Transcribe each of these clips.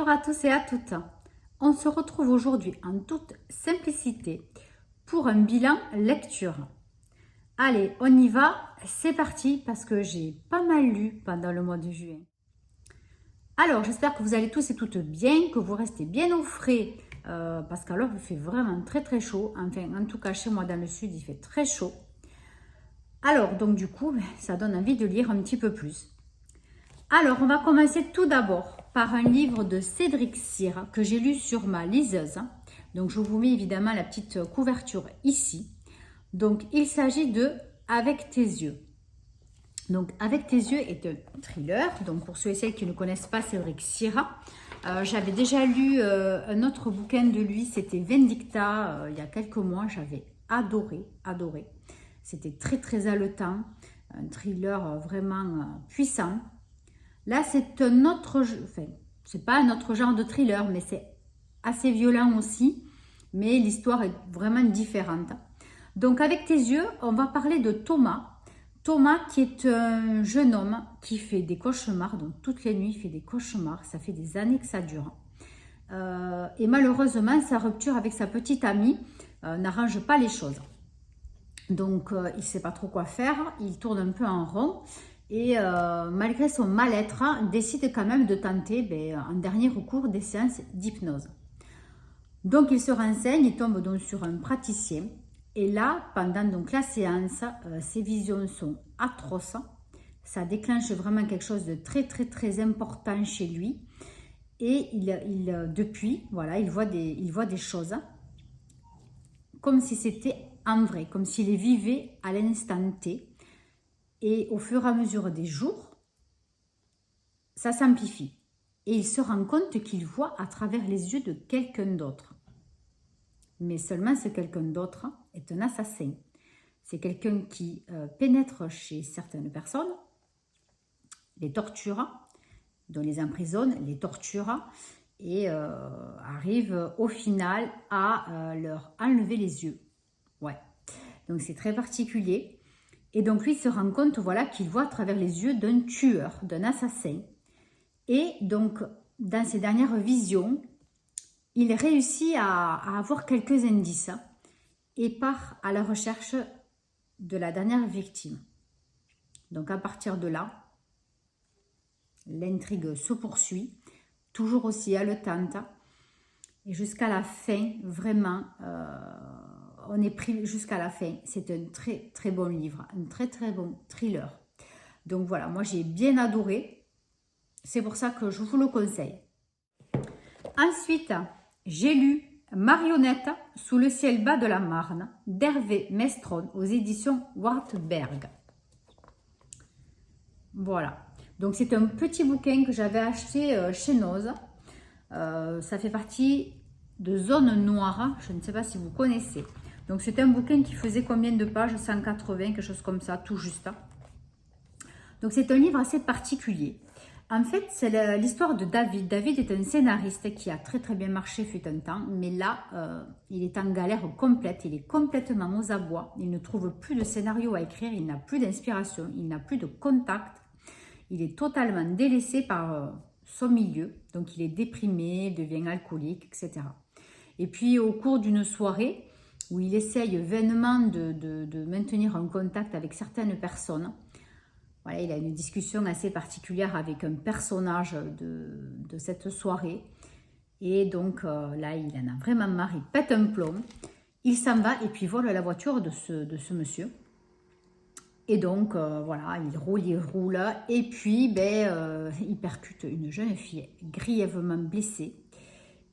à tous et à toutes. On se retrouve aujourd'hui en toute simplicité pour un bilan lecture. Allez, on y va, c'est parti parce que j'ai pas mal lu pendant le mois de juin. Alors, j'espère que vous allez tous et toutes bien, que vous restez bien au frais parce qu'alors il fait vraiment très très chaud. Enfin, en tout cas chez moi dans le sud, il fait très chaud. Alors, donc du coup, ça donne envie de lire un petit peu plus. Alors, on va commencer tout d'abord par un livre de Cédric Cyr que j'ai lu sur ma liseuse. Donc, je vous mets évidemment la petite couverture ici. Donc, il s'agit de Avec tes yeux. Donc, Avec tes yeux est un thriller. Donc, pour ceux et celles qui ne connaissent pas Cédric Cyr, j'avais déjà lu un autre bouquin de lui, c'était Vindicta, il y a quelques mois. J'avais adoré. C'était très, très haletant. Un thriller vraiment puissant. Là, c'est un autre, enfin, c'est pas un autre genre de thriller, mais c'est assez violent aussi. Mais l'histoire est vraiment différente. Donc, Avec tes yeux, on va parler de Thomas. Thomas qui est un jeune homme qui fait des cauchemars. Donc, toutes les nuits, il fait des cauchemars. Ça fait des années que ça dure. Et malheureusement, sa rupture avec sa petite amie n'arrange pas les choses. Donc, il ne sait pas trop quoi faire. Il tourne un peu en rond. Et malgré son mal-être, décide quand même de tenter en dernier recours des séances d'hypnose. Donc il se renseigne, il tombe donc sur un praticien. Et là, pendant donc la séance, ses visions sont atroces. Ça déclenche vraiment quelque chose de très très très important chez lui. Et depuis, voilà, il voit des choses comme si c'était en vrai, comme s'il les vivait à l'instant T. Et au fur et à mesure des jours, ça s'amplifie. Et il se rend compte qu'il voit à travers les yeux de quelqu'un d'autre. Mais seulement ce quelqu'un d'autre est un assassin. C'est quelqu'un qui pénètre chez certaines personnes, les torture, dont les emprisonne, les torture, et arrive au final à leur enlever les yeux. Ouais. Donc c'est très particulier. Et donc lui se rend compte voilà, qu'il voit à travers les yeux d'un tueur, d'un assassin. Et donc dans ses dernières visions, il réussit à avoir quelques indices et part à la recherche de la dernière victime. Donc à partir de là, l'intrigue se poursuit, toujours aussi haletante. Et jusqu'à la fin, vraiment, on est pris jusqu'à la fin. C'est un très très bon livre, un très très bon thriller. Donc voilà, moi j'ai bien adoré. C'est pour ça que je vous le conseille. Ensuite, j'ai lu Marionnette sous le ciel bas de la Marne d'Hervé Mestron aux éditions Wartberg. Voilà. Donc c'est un petit bouquin que j'avais acheté chez Noz. Ça fait partie de Zone Noire. Je ne sais pas si vous connaissez. Donc c'est un bouquin qui faisait combien de pages? 180, quelque chose comme ça, tout juste. Donc c'est un livre assez particulier. En fait, c'est l'histoire de David. David est un scénariste qui a très très bien marché fut un temps, mais là, il est en galère complète, il est complètement aux abois, il ne trouve plus de scénario à écrire, il n'a plus d'inspiration, il n'a plus de contact, il est totalement délaissé par son milieu, donc il est déprimé, devient alcoolique, etc. Et puis au cours d'une soirée, où il essaye vainement de maintenir un contact avec certaines personnes, voilà, il a une discussion assez particulière avec un personnage de cette soirée. Et donc là, il en a vraiment marre, il pète un plomb. Il s'en va et puis vole la voiture de ce monsieur. Et donc, voilà, il roule. Et puis, il percute une jeune fille grièvement blessée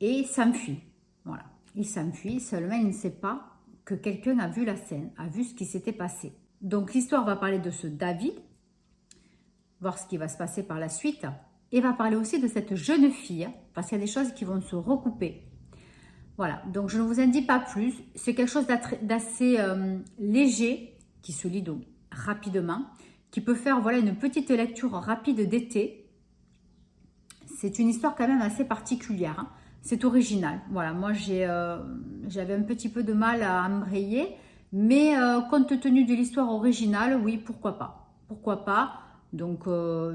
et s'enfuit. Voilà, il s'enfuit, seulement il ne sait pas que quelqu'un a vu la scène, a vu ce qui s'était passé. Donc, l'histoire va parler de ce David, voir ce qui va se passer par la suite, et va parler aussi de cette jeune fille, parce qu'il y a des choses qui vont se recouper. Voilà, donc je ne vous en dis pas plus, c'est quelque chose d'assez léger, qui se lit donc rapidement, qui peut faire voilà, une petite lecture rapide d'été. C'est une histoire quand même assez particulière, hein. C'est original. Voilà, moi j'avais un petit peu de mal à embrayer, mais compte tenu de l'histoire originale, oui, pourquoi pas. Pourquoi pas. Donc,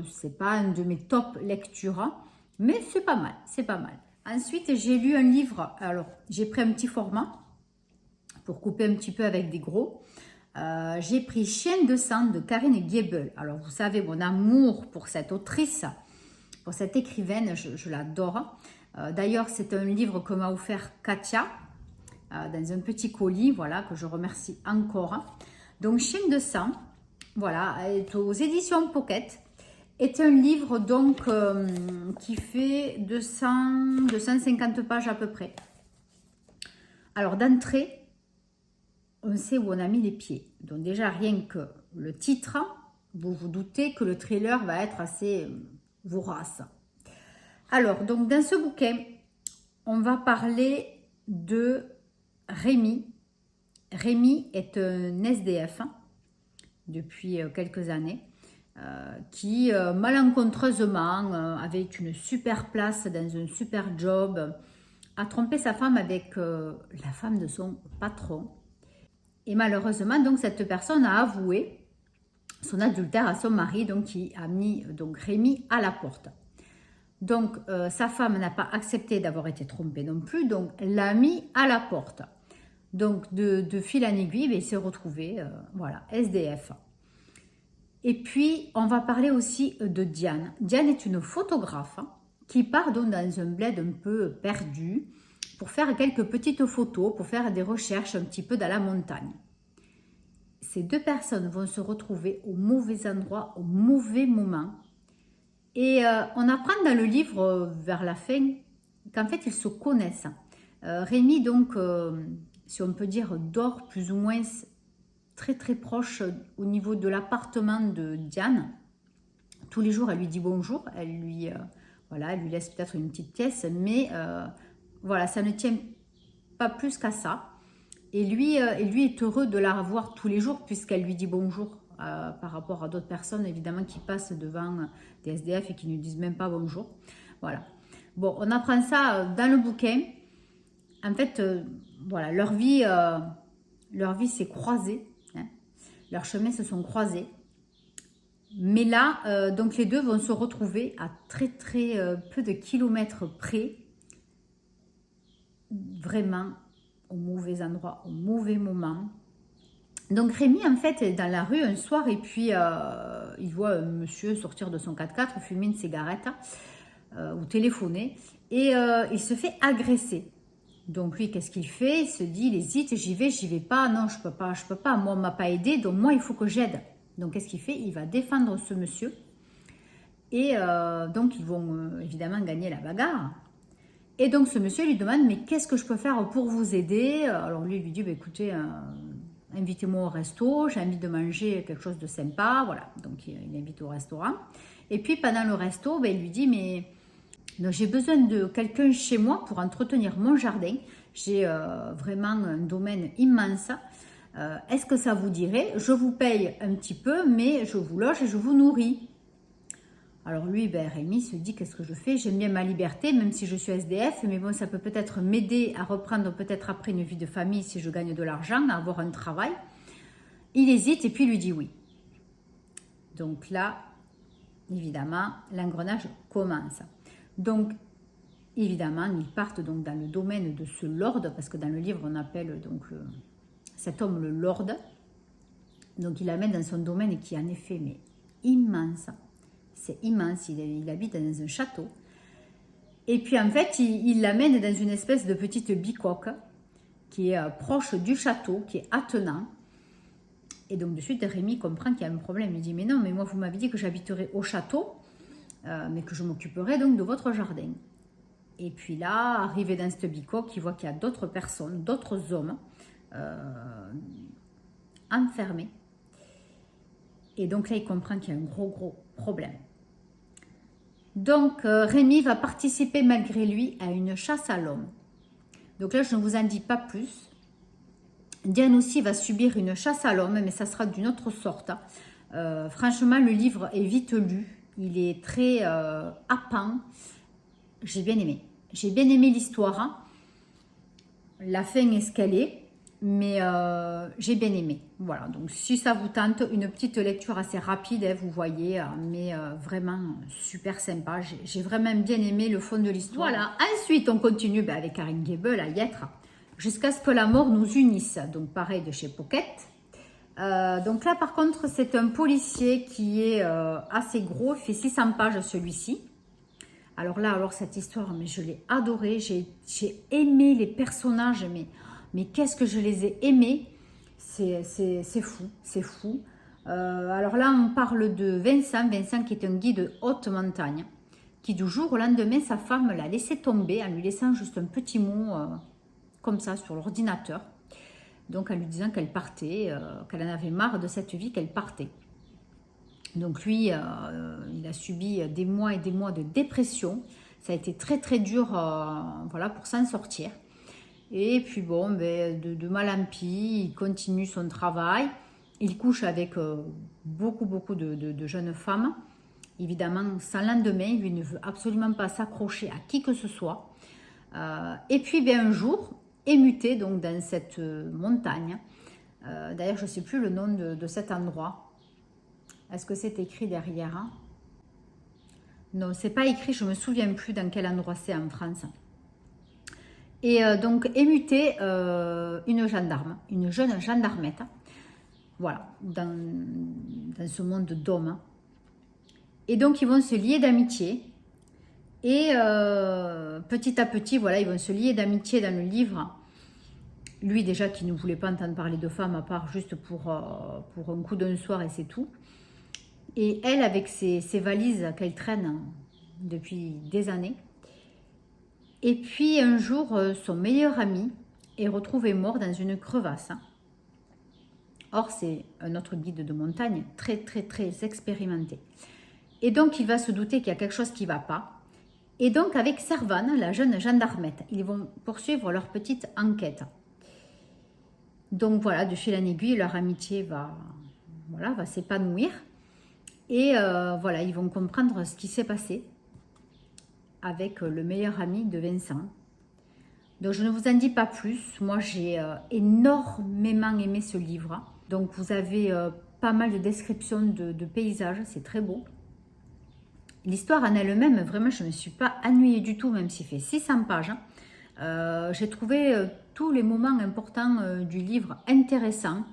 c'est pas un de mes top lectures, Mais c'est pas mal, c'est pas mal. Ensuite, j'ai lu un livre. Alors, j'ai pris un petit format pour couper un petit peu avec des gros. J'ai pris Chien de sang de Karine Guébel. Alors, vous savez, mon amour pour cette autrice, pour cette écrivaine, je l'adore. D'ailleurs, c'est un livre que m'a offert Katia dans un petit colis, voilà, que je remercie encore. Donc, Chien de sang, voilà, est aux éditions Pocket. Est un livre donc qui fait 250 pages à peu près. Alors, d'entrée, on sait où on a mis les pieds. Donc déjà, rien que le titre, vous vous doutez que le trailer va être assez vorace. Alors, donc dans ce bouquin, on va parler de Rémi. Rémi est un SDF depuis quelques années qui malencontreusement avait une super place dans un super job, a trompé sa femme avec la femme de son patron. Et malheureusement, donc, cette personne a avoué son adultère à son mari, donc, qui a mis donc, Rémi à la porte. Donc, sa femme n'a pas accepté d'avoir été trompée non plus, donc, l'a mis à la porte. Donc, de fil en aiguille, il s'est retrouvé, voilà, SDF. Et puis, on va parler aussi de Diane. Diane est une photographe qui part donc dans un bled un peu perdu, pour faire quelques petites photos, pour faire des recherches un petit peu dans la montagne. Ces deux personnes vont se retrouver au mauvais endroit, au mauvais moment. Et on apprend dans le livre, vers la fin, qu'en fait, ils se connaissent. Rémi, donc, si on peut dire, dort plus ou moins très très proche au niveau de l'appartement de Diane. Tous les jours, elle lui dit bonjour, voilà, elle lui laisse peut-être une petite pièce, mais voilà, ça ne tient pas plus qu'à ça. Et lui est heureux de la revoir tous les jours puisqu'elle lui dit bonjour par rapport à d'autres personnes évidemment qui passent devant des SDF et qui ne disent même pas bonjour. Voilà. Bon, on apprend ça dans le bouquin. En fait, voilà, leur vie s'est croisée. Hein. Leurs chemins se sont croisés. Mais là, donc les deux vont se retrouver à très très peu de kilomètres près. Vraiment au mauvais endroit, au mauvais moment. Donc Rémi, en fait, est dans la rue un soir et puis il voit un monsieur sortir de son 4x4, fumer une cigarette ou téléphoner et il se fait agresser. Donc lui, qu'est-ce qu'il fait? Il se dit, il hésite, j'y vais pas, non, je peux pas, moi, on m'a pas aidé, donc moi, il faut que j'aide. Donc qu'est-ce qu'il fait? Il va défendre ce monsieur et donc ils vont évidemment gagner la bagarre. Et donc, ce monsieur lui demande, mais qu'est-ce que je peux faire pour vous aider? Alors, lui dit, bah, écoutez, invitez-moi au resto, j'ai envie de manger quelque chose de sympa. Voilà, donc il invite au restaurant. Et puis, pendant le resto, bah, il lui dit, mais j'ai besoin de quelqu'un chez moi pour entretenir mon jardin. J'ai vraiment un domaine immense. Est-ce que ça vous dirait? Je vous paye un petit peu, mais je vous loge et je vous nourris. Alors lui, Rémi se dit, qu'est-ce que je fais? J'aime bien ma liberté, même si je suis SDF, mais bon, ça peut peut-être m'aider à reprendre peut-être après une vie de famille si je gagne de l'argent, à avoir un travail. Il hésite et puis lui dit oui. Donc là, évidemment, l'engrenage commence. Donc, évidemment, ils partent donc dans le domaine de ce lord, parce que dans le livre, on appelle donc cet homme le lord. Donc, il l'amène dans son domaine qui est en effet mais immense. C'est immense, il habite dans un château. Et puis en fait, il l'amène dans une espèce de petite bicoque qui est proche du château, qui est attenant. Et donc de suite, Rémi comprend qu'il y a un problème. Il dit, mais non, mais moi vous m'avez dit que j'habiterais au château, mais que je m'occuperais donc de votre jardin. Et puis là, arrivé dans cette bicoque, il voit qu'il y a d'autres personnes, d'autres hommes enfermés. Et donc là, il comprend qu'il y a un gros problème. Donc, Rémi va participer malgré lui à une chasse à l'homme. Donc là, je ne vous en dis pas plus. Diane aussi va subir une chasse à l'homme, mais ça sera d'une autre sorte. Franchement, le livre est vite lu. Il est très happant. J'ai bien aimé. J'ai bien aimé l'histoire. La fin est ce qu'elle est. mais j'ai bien aimé. Voilà, donc si ça vous tente, une petite lecture assez rapide, hein, vous voyez, mais vraiment super sympa. J'ai vraiment bien aimé le fond de l'histoire. Voilà, ensuite on continue avec Karine Gable à Yêtre, jusqu'à ce que la mort nous unisse. Donc pareil de chez Pocket. Donc là par contre c'est un policier qui est assez gros, il fait 600 pages celui-ci. Alors là, cette histoire, mais je l'ai adorée, j'ai aimé les personnages, mais qu'est-ce que je les ai aimés, c'est fou, c'est fou. Alors là, on parle de Vincent qui est un guide de haute montagne, qui du jour au lendemain, sa femme l'a laissé tomber en lui laissant juste un petit mot comme ça sur l'ordinateur. Donc en lui disant qu'elle partait, qu'elle en avait marre de cette vie, qu'elle partait. Donc lui, il a subi des mois et des mois de dépression. Ça a été très très dur voilà, pour s'en sortir. Et puis bon, de mal en pis, il continue son travail. Il couche avec beaucoup de jeunes femmes. Évidemment, sans lendemain, lui ne veut absolument pas s'accrocher à qui que ce soit. Et puis un jour, émuté donc, dans cette montagne, d'ailleurs je ne sais plus le nom de cet endroit. Est-ce que c'est écrit derrière, hein? Non, c'est pas écrit, je me souviens plus dans quel endroit c'est en France. Et donc, émuté une gendarme, une jeune gendarmette, voilà, dans ce monde d'hommes. Et donc, ils vont se lier d'amitié. Et petit à petit, voilà, ils vont se lier d'amitié dans le livre. Lui, déjà, qui ne voulait pas entendre parler de femmes, à part juste pour un coup d'un soir, et c'est tout. Et elle, avec ses valises qu'elle traîne depuis des années. Et puis un jour, son meilleur ami est retrouvé mort dans une crevasse. Or, c'est un autre guide de montagne très expérimenté. Et donc, il va se douter qu'il y a quelque chose qui ne va pas. Et donc, avec Servane, la jeune gendarmette, ils vont poursuivre leur petite enquête. Donc voilà, de fil en aiguille, leur amitié va s'épanouir. Et voilà, ils vont comprendre ce qui s'est passé avec le meilleur ami de Vincent. Donc je ne vous en dis pas plus. Moi, j'ai énormément aimé ce livre. Donc vous avez pas mal de descriptions de paysages, c'est très beau. L'histoire en elle-même, vraiment, je ne me suis pas ennuyée du tout, même s'il fait 600 pages. J'ai trouvé tous les moments importants du livre intéressants.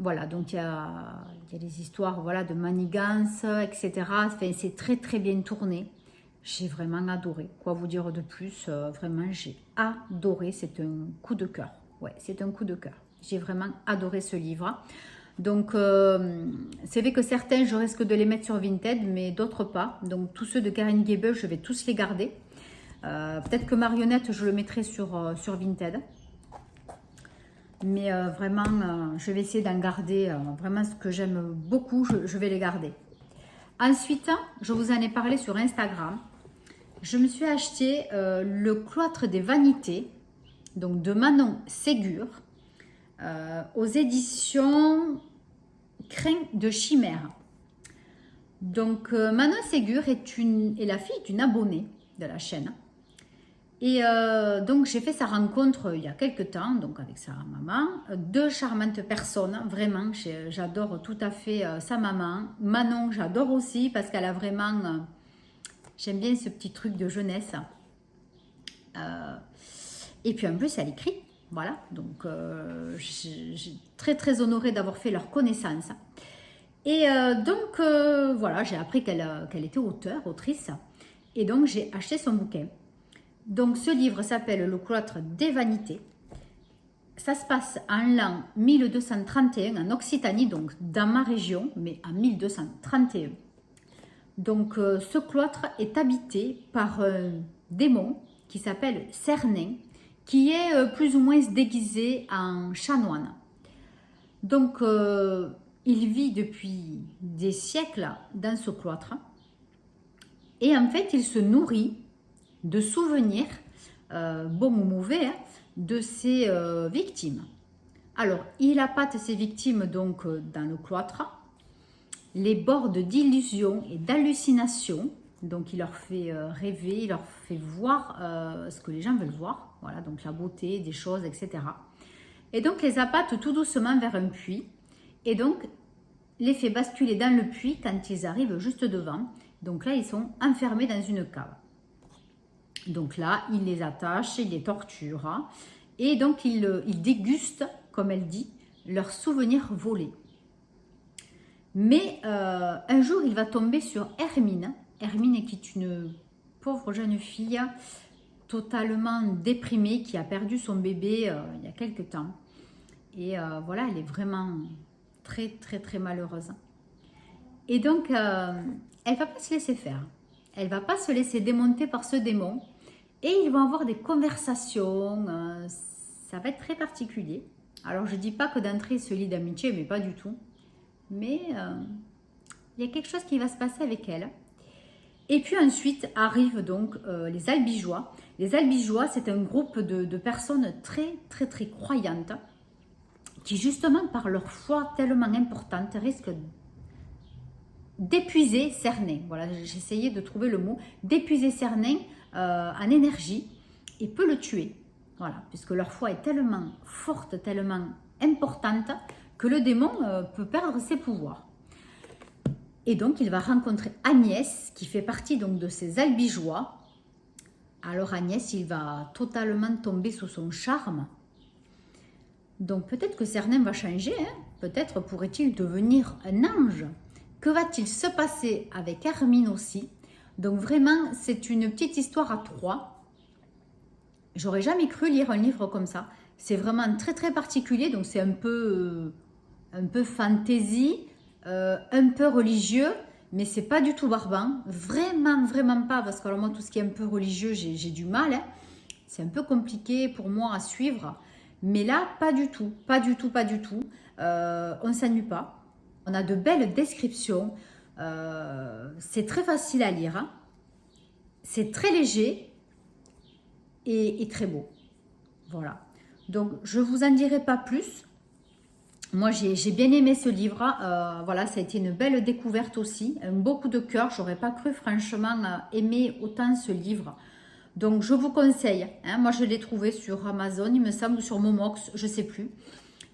Voilà, donc il y a des histoires voilà, de manigances, etc. Enfin, c'est très bien tourné. J'ai vraiment adoré. Quoi vous dire de plus? Vraiment, j'ai adoré. C'est un coup de cœur. Ouais, c'est un coup de cœur. J'ai vraiment adoré ce livre. Donc, c'est vrai que certains, je risque de les mettre sur Vinted, mais d'autres pas. Donc, tous ceux de Karine Gable, je vais tous les garder. Peut-être que Marionnette, je le mettrai sur Vinted. Mais vraiment, je vais essayer d'en garder vraiment ce que j'aime beaucoup, je vais les garder. Ensuite, je vous en ai parlé sur Instagram. Je me suis acheté le Cloître des Vanités, donc de Manon Ségur, aux éditions Crin de Chimère. Donc, Manon Ségur est la fille d'une abonnée de la chaîne. Et donc, j'ai fait sa rencontre il y a quelques temps, donc avec sa maman. Deux charmantes personnes, vraiment, j'adore tout à fait sa maman. Manon, j'adore aussi parce qu'elle a vraiment... j'aime bien ce petit truc de jeunesse. Et puis en plus, elle écrit, voilà. Donc, j'ai très honorée d'avoir fait leur connaissance. Et donc, voilà, j'ai appris qu'elle était autrice. Et donc, j'ai acheté son bouquin. Donc, ce livre s'appelle Le Cloître des Vanités. Ça se passe en l'an 1231 en Occitanie, donc dans ma région, mais en 1231. Donc, ce cloître est habité par un démon qui s'appelle Cernin, qui est plus ou moins déguisé en chanoine. Donc, il vit depuis des siècles dans ce cloître. Et en fait, il se nourrit de souvenirs, bons ou mauvais, hein, de ses victimes. Alors, il appâte ses victimes donc dans le cloître, les borde d'illusions et d'hallucinations, donc il leur fait rêver, il leur fait voir ce que les gens veulent voir, voilà, donc la beauté des choses, etc. Et donc, les appâtent tout doucement vers un puits. Et donc, les fait basculer dans le puits quand ils arrivent juste devant. Donc là, ils sont enfermés dans une cave. Donc là, il les attache, il les torture. Hein, et donc, il déguste, comme elle dit, leurs souvenirs volés. Mais un jour, il va tomber sur Hermine. Hermine qui est une pauvre jeune fille totalement déprimée qui a perdu son bébé il y a quelque temps. Et voilà, elle est vraiment très, très, très malheureuse. Et donc, elle va pas se laisser faire. Elle va pas se laisser démonter par ce démon. Et ils vont avoir des conversations. Ça va être très particulier. Alors, je dis pas que d'entrée, il se lie d'amitié, mais pas du tout. Mais il y a quelque chose qui va se passer avec elle. Et puis ensuite arrivent donc les albigeois. Les albigeois, c'est un groupe de personnes très, très, très croyantes qui, justement, par leur foi tellement importante, risquent d'épuiser Cernin. Voilà, j'essayais de trouver le mot. D'épuiser Cernin en énergie et peut le tuer. Voilà, puisque leur foi est tellement forte, tellement importante que le démon peut perdre ses pouvoirs. Et donc, il va rencontrer Agnès, qui fait partie donc de ces albigeois. Alors, Agnès, il va totalement tomber sous son charme. Donc, peut-être que Cernin va changer. Hein, peut-être pourrait-il devenir un ange. Que va-t-il se passer avec Hermine aussi? Donc, vraiment, c'est une petite histoire à trois. J'aurais jamais cru lire un livre comme ça. C'est vraiment très, très particulier. Donc, c'est un peu fantasy. Un peu religieux, mais c'est pas du tout barbant, vraiment, vraiment pas, parce que alors moi, tout ce qui est un peu religieux, j'ai du mal, hein. C'est un peu compliqué pour moi à suivre, mais là, pas du tout, pas du tout, pas du tout. On s'ennuie pas, on a de belles descriptions, c'est très facile à lire, hein. C'est très léger et très beau, voilà. Donc, je vous en dirai pas plus. Moi, j'ai bien aimé ce livre. Voilà, ça a été une belle découverte aussi. Un beau coup de cœur. J'aurais pas cru, franchement, aimer autant ce livre. Donc, je vous conseille. Hein, moi, je l'ai trouvé sur Amazon, il me semble, ou sur Momox, je sais plus.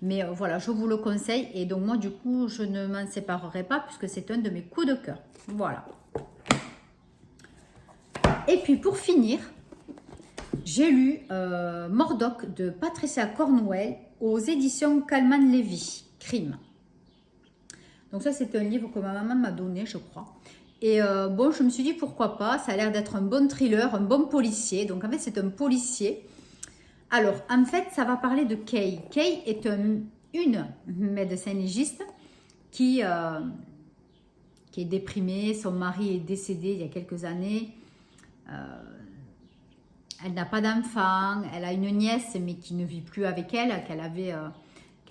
Mais voilà, je vous le conseille. Et donc, moi, du coup, je ne m'en séparerai pas puisque c'est un de mes coups de cœur. Voilà. Et puis, pour finir, j'ai lu Mordoc de Patricia Cornwell aux éditions Calman Levy, Crime. Donc ça, c'est un livre que ma maman m'a donné, je crois. Et bon, je me suis dit, pourquoi pas, ça a l'air d'être un bon thriller, un bon policier. Donc en fait, c'est un policier. Alors, en fait, ça va parler de Kay. Kay est une médecin légiste qui est déprimée. Son mari est décédé il y a quelques années. Elle n'a pas d'enfant, elle a une nièce mais qui ne vit plus avec elle, qu'elle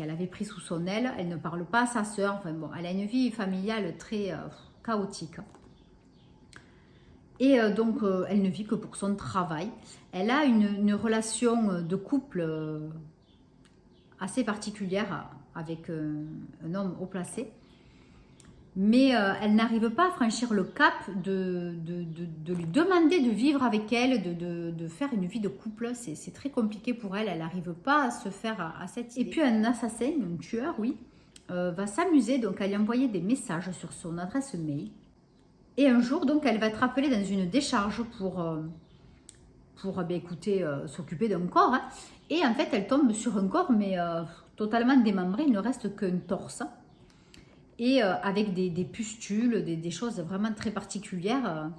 avait pris sous son aile. Elle ne parle pas à sa sœur. Enfin bon, elle a une vie familiale très chaotique. Et donc, elle ne vit que pour son travail. Elle a une relation de couple assez particulière avec un homme haut placé. Mais elle n'arrive pas à franchir le cap de lui demander de vivre avec elle, de faire une vie de couple. C'est très compliqué pour elle. Elle n'arrive pas à se faire à cette idée. Et puis un assassin, un tueur, oui, va s'amuser donc à lui envoyer des messages sur son adresse mail. Et un jour, donc, elle va être appelée dans une décharge pour écoutez, s'occuper d'un corps. Hein. Et en fait, elle tombe sur un corps, mais totalement démembré. Il ne reste qu'un torse. Et avec des pustules, des choses vraiment très particulières.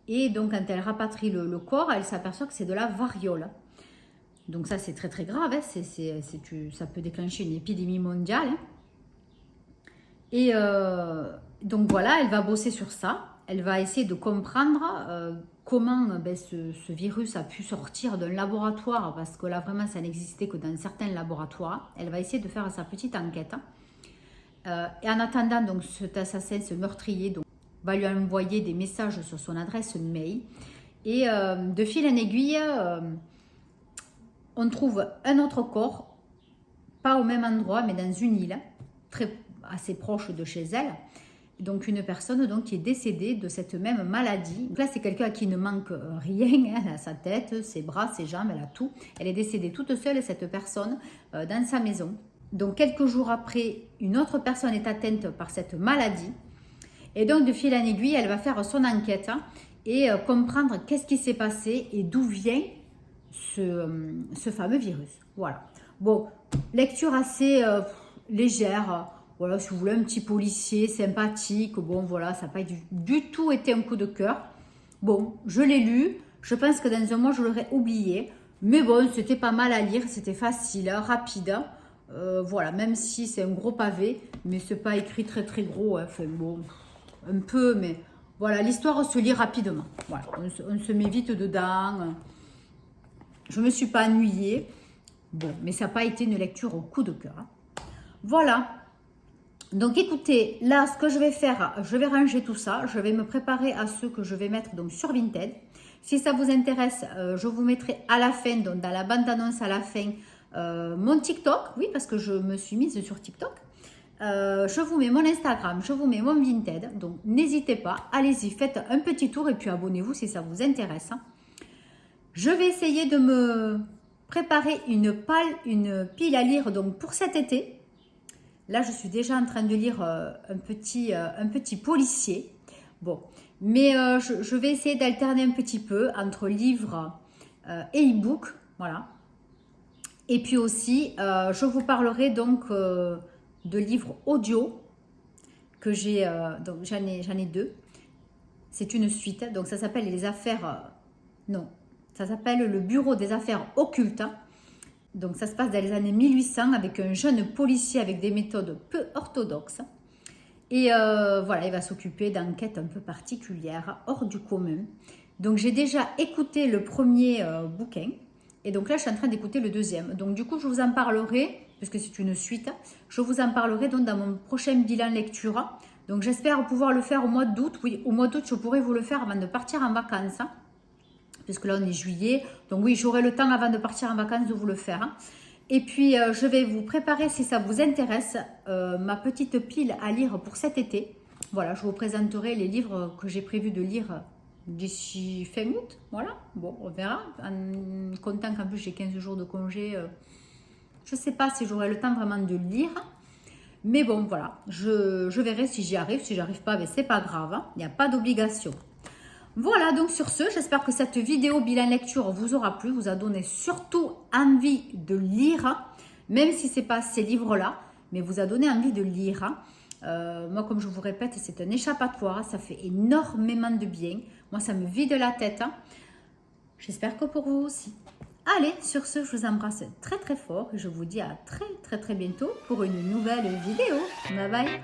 Et donc, quand elle rapatrie le corps, elle s'aperçoit que c'est de la variole. Donc ça, c'est très très grave. Hein. Ça peut déclencher une épidémie mondiale. Hein. Et donc voilà, elle va bosser sur ça. Elle va essayer de comprendre comment ce virus a pu sortir d'un laboratoire, parce que là, vraiment, ça n'existait que dans certains laboratoires. Elle va essayer de faire sa petite enquête. Et en attendant, donc, cet assassin, ce meurtrier, donc, va lui envoyer des messages sur son adresse mail. Et de fil en aiguille, on trouve un autre corps, pas au même endroit, mais dans une île, assez proche de chez elle. Donc une personne donc, qui est décédée de cette même maladie. Donc là c'est quelqu'un qui ne manque rien, elle a sa tête, ses bras, ses jambes, elle a tout. Elle est décédée toute seule cette personne dans sa maison. Donc quelques jours après, une autre personne est atteinte par cette maladie. Et donc de fil en aiguille, elle va faire son enquête et comprendre qu'est-ce qui s'est passé et d'où vient ce fameux virus. Voilà. Bon, lecture assez légère. Voilà, si vous voulez un petit policier sympathique. Bon, voilà, ça n'a pas du tout été un coup de cœur. Bon, je l'ai lu. Je pense que dans un mois, je l'aurais oublié. Mais bon, c'était pas mal à lire. C'était facile, rapide. Voilà, même si c'est un gros pavé. Mais c'est pas écrit très très gros. Hein. Enfin, bon, un peu, mais voilà, l'histoire se lit rapidement. Voilà, on se met vite dedans. Je ne me suis pas ennuyée. Bon, mais ça n'a pas été une lecture au coup de cœur. Hein. Voilà. Donc écoutez, là, ce que je vais faire, je vais ranger tout ça. Je vais me préparer à ce que je vais mettre donc, sur Vinted. Si ça vous intéresse, je vous mettrai à la fin, donc dans la bande-annonce à la fin, mon TikTok. Oui, parce que je me suis mise sur TikTok. Je vous mets mon Instagram, je vous mets mon Vinted. Donc n'hésitez pas, allez-y, faites un petit tour et puis abonnez-vous si ça vous intéresse. Je vais essayer de me préparer une pile à lire donc pour cet été. Là, je suis déjà en train de lire un petit policier. Bon, mais je vais essayer d'alterner un petit peu entre livres et e-book. Voilà. Et puis aussi, je vous parlerai donc de livres audio que j'ai. Donc, j'en ai deux. C'est une suite. Donc, ça s'appelle les affaires. Non, ça s'appelle le Bureau des affaires occultes. Donc, ça se passe dans les années 1800 avec un jeune policier avec des méthodes peu orthodoxes. Et voilà, il va s'occuper d'enquêtes un peu particulières, hors du commun. Donc, j'ai déjà écouté le premier bouquin. Et donc là, je suis en train d'écouter le deuxième. Donc, du coup, je vous en parlerai, puisque c'est une suite. Je vous en parlerai donc dans mon prochain bilan lecture. Donc, j'espère pouvoir le faire au mois d'août. Oui, au mois d'août, je pourrai vous le faire avant de partir en vacances. Puisque là on est juillet, donc oui, j'aurai le temps avant de partir en vacances de vous le faire. Et puis je vais vous préparer, si ça vous intéresse, ma petite pile à lire pour cet été. Voilà, je vous présenterai les livres que j'ai prévu de lire d'ici fin août. Voilà, bon, on verra. En comptant qu'en plus j'ai 15 jours de congé, je ne sais pas si j'aurai le temps vraiment de lire. Mais bon, voilà, je verrai si j'y arrive. Si j'arrive pas, ben, c'est pas grave, il n'y a pas d'obligation. Voilà, donc sur ce, j'espère que cette vidéo bilan lecture vous aura plu, vous a donné surtout envie de lire, même si ce n'est pas ces livres-là, mais vous a donné envie de lire. Moi, comme je vous répète, c'est un échappatoire, ça fait énormément de bien. Moi, ça me vide la tête. J'espère que pour vous aussi. Allez, sur ce, je vous embrasse très très fort et je vous dis à très très très bientôt pour une nouvelle vidéo. Bye bye.